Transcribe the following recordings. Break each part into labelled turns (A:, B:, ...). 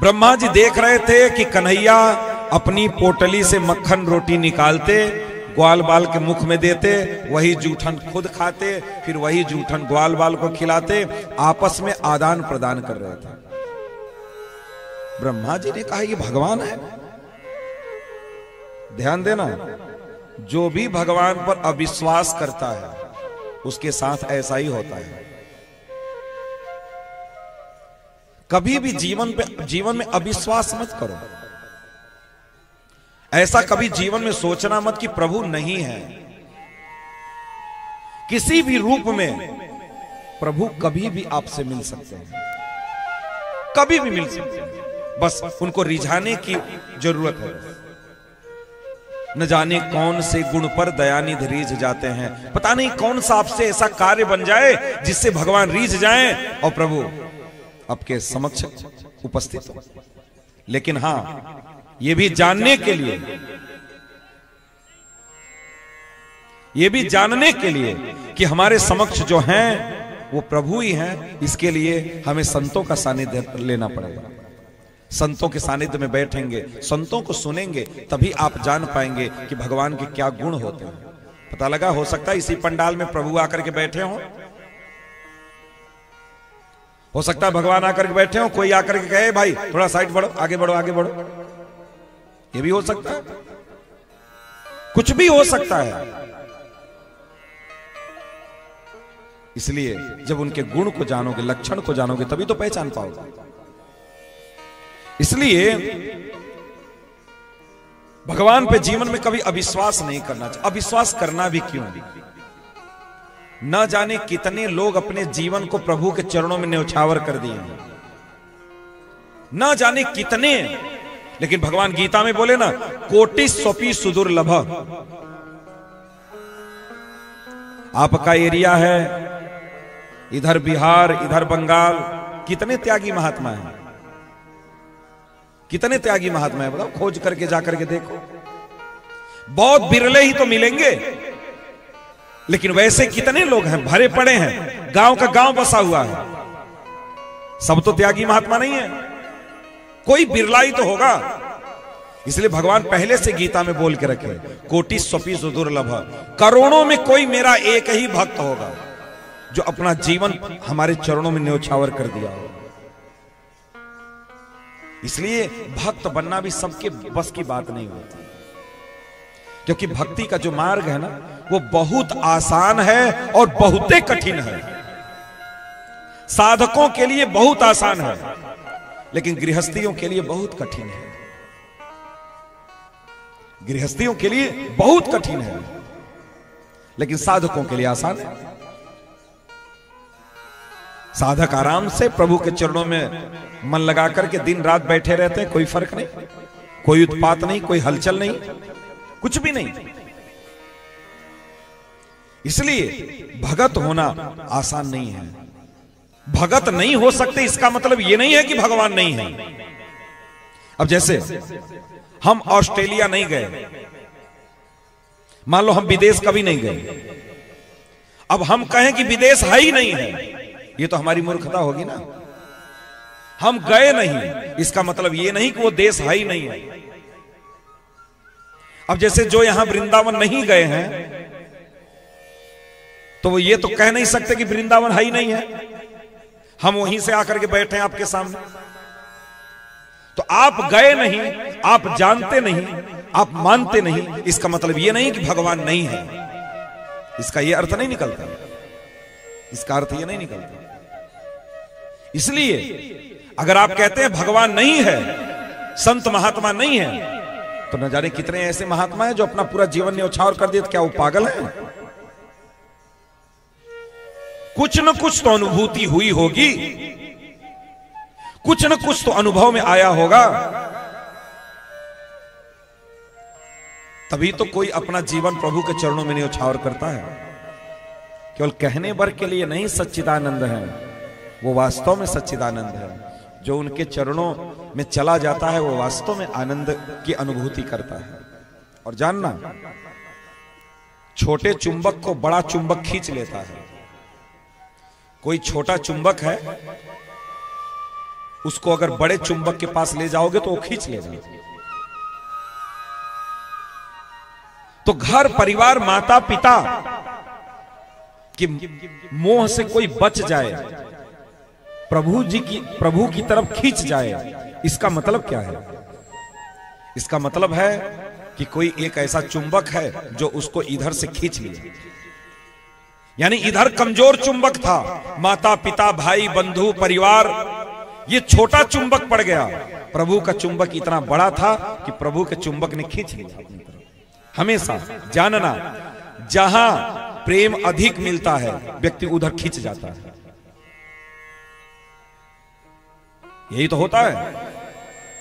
A: ब्रह्मा जी देख रहे थे कि कन्हैया अपनी पोटली से मक्खन रोटी निकालते, ग्वाल बाल के मुख में देते, वही जूठन खुद खाते, फिर वही जूठन ग्वाल बाल को खिलाते, आपस में आदान प्रदान कर रहे थे। ब्रह्मा जी ने कहा ये भगवान है। ध्यान देना, जो भी भगवान पर अविश्वास करता है उसके साथ ऐसा ही होता है। कभी भी जीवन में अविश्वास मत करो। ऐसा कभी जीवन में सोचना मत कि प्रभु नहीं है। किसी भी रूप में प्रभु कभी भी आपसे मिल सकते हैं, कभी भी मिल सकते हैं। बस उनको रिझाने की जरूरत है। न जाने कौन से गुण पर दयानिधि रीझ जाते हैं। पता नहीं कौन सा आपसे ऐसा कार्य बन जाए जिससे भगवान रीझ जाएं और प्रभु आपके समक्ष उपस्थित हो। लेकिन हां, यह भी जानने के लिए कि हमारे समक्ष जो हैं वो प्रभु ही हैं, इसके लिए हमें संतों का सानिध्य लेना पड़ेगा। संतों के सानिध्य में बैठेंगे, संतों को सुनेंगे, तभी आप जान पाएंगे कि भगवान के क्या गुण होते हैं। पता लगा, हो सकता है इसी पंडाल में प्रभु आकर के बैठे हों, हो सकता है भगवान आकर के बैठे हो, कोई आकर के कहे भाई थोड़ा साइड बढ़ो, आगे बढ़ो, आगे बढ़ो। ये भी हो सकता है, कुछ भी हो सकता है। इसलिए जब उनके गुण को जानोगे, लक्षण को जानोगे, तभी तो पहचान पाओगे। इसलिए भगवान पे जीवन में कभी अविश्वास नहीं करना चाहिए। अविश्वास करना भी क्यों? न जाने कितने लोग अपने जीवन को प्रभु के चरणों में न्यौछावर कर दिए हैं, न जाने कितने। लेकिन भगवान गीता में बोले ना, कोटि स्वपि सुदुर्लभ। आपका एरिया है इधर बिहार, इधर बंगाल, कितने त्यागी महात्मा हैं, कितने त्यागी महात्मा है बताओ, खोज करके जाकर के देखो। बहुत बिरले ही तो मिलेंगे, लेकिन वैसे कितने लोग हैं, भरे पड़े हैं, गांव का गांव बसा हुआ है। सब तो त्यागी महात्मा नहीं है, कोई बिरला ही तो होगा। इसलिए भगवान पहले से गीता में बोल के रखे, कोटि स्वपि सुदुर्लभ। करोड़ों में कोई मेरा एक ही भक्त होगा जो अपना जीवन हमारे चरणों में न्यौछावर कर दिया हो। इसलिए भक्त बनना भी सबके बस की बात नहीं होती, क्योंकि भक्ति का जो मार्ग है ना, वो बहुत आसान है और बहुत कठिन है। साधकों के लिए बहुत आसान है, लेकिन गृहस्थियों के लिए बहुत कठिन है। गृहस्थियों के लिए बहुत कठिन है, लेकिन साधकों के लिए आसान है। साधक आराम से प्रभु के चरणों में मन लगा करके दिन रात बैठे रहते हैं, कोई फर्क नहीं, कोई उत्पात नहीं, कोई हलचल नहीं, कुछ भी नहीं। इसलिए भगत होना आसान नहीं है। भगत नहीं हो सकते इसका मतलब यह नहीं है कि भगवान नहीं है। अब जैसे हम ऑस्ट्रेलिया नहीं गए, मान लो हम विदेश कभी नहीं गए, अब हम कहें कि विदेश है ही नहीं है, ये तो हमारी मूर्खता होगी ना। हम गए नहीं, इसका मतलब ये नहीं कि वो देश है ही नहीं है। अब जैसे जो यहां वृंदावन नहीं गए हैं, तो वो ये तो कह नहीं सकते कि वृंदावन है ही नहीं है। हम वहीं से आकर के बैठे हैं आपके सामने, तो आप गए नहीं, आप जानते नहीं, आप मानते नहीं, इसका मतलब ये नहीं कि भगवान नहीं है। इसका ये अर्थ नहीं निकलता, इसका अर्थ ये नहीं निकलता। इसलिए अगर आप कहते हैं भगवान नहीं है, संत महात्मा नहीं है, तो न जाने कितने ऐसे महात्मा हैं जो अपना पूरा जीवन न्यौछावर कर दिए। तो क्या वो पागल है? कुछ न कुछ तो अनुभूति हुई होगी, कुछ न कुछ तो अनुभव में आया होगा, तभी तो कोई अपना जीवन प्रभु के चरणों में न्यौछावर करता है। केवल कहने भर के लिए नहीं सच्चिदानंद है, वो वास्तव में सच्चिदानंद है। जो उनके चरणों में चला जाता है वो वास्तव में आनंद की अनुभूति करता है। और जानना, छोटे चुंबक को बड़ा चुंबक खींच लेता है। कोई छोटा चुंबक है, उसको अगर बड़े चुंबक के पास ले जाओगे तो वो खींच लेगा। तो घर परिवार माता पिता कि मोह से कोई बच जाए, प्रभु की तरफ खींच जाए, इसका मतलब क्या है? इसका मतलब है कि कोई एक ऐसा चुंबक है जो उसको इधर से खींच लिया। यानी इधर कमजोर चुंबक था, माता पिता भाई बंधु परिवार, ये छोटा चुंबक पड़ गया। प्रभु का चुंबक इतना बड़ा था कि प्रभु के चुंबक ने खींच लिया अपनी तरफ। हमेशा जानना, जहां प्रेम अधिक मिलता है व्यक्ति उधर खींच जाता है। यही तो होता है।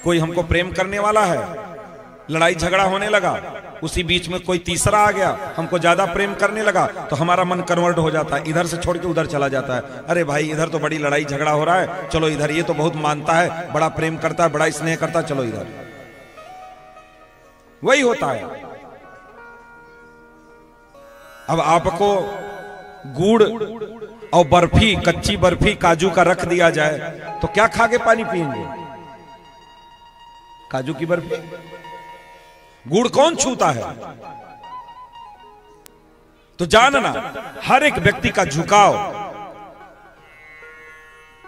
A: कोई हमको प्रेम करने वाला है, लड़ाई झगड़ा होने लगा, उसी बीच में कोई तीसरा आ गया, हमको ज्यादा प्रेम करने लगा, तो हमारा मन कन्वर्ट हो जाता है, इधर से छोड़ के उधर चला जाता है। अरे भाई इधर तो बड़ी लड़ाई झगड़ा हो रहा है, चलो इधर, ये तो बहुत मानता है, बड़ा प्रेम करता है, बड़ा स्नेह करता है, चलो इधर। वही होता है। अब आपको गुड़ और बर्फी, कच्ची बर्फी काजू का रख दिया जाए तो क्या खा के पानी पिएंगे? काजू की बर्फी। गुड़ कौन छूता है? तो जानना, हर एक व्यक्ति का झुकाव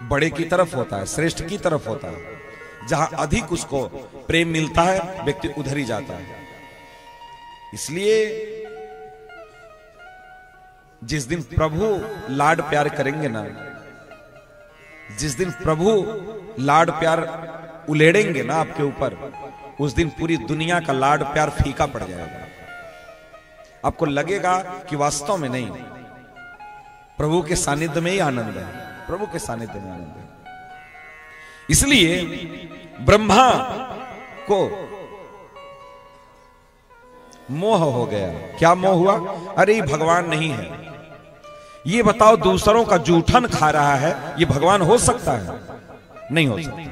A: बड़े की तरफ होता है, श्रेष्ठ की तरफ होता है। जहां अधिक उसको प्रेम मिलता है व्यक्ति उधर ही जाता है। इसलिए जिस दिन प्रभु लाड प्यार करेंगे ना, जिस दिन प्रभु लाड प्यार उलेड़ेंगे ना आपके ऊपर, उस दिन पूरी दुनिया का लाड प्यार फीका पड़ जाएगा। आपको लगेगा कि वास्तव में नहीं, प्रभु के सानिध्य में ही आनंद है, प्रभु के सानिध्य में आनंद है। इसलिए ब्रह्मा को मोह हो गया। क्या मोह हुआ? अरे भगवान नहीं है, ये बताओ दूसरों का जूठन खा रहा है, ये भगवान हो सकता है? नहीं हो सकता।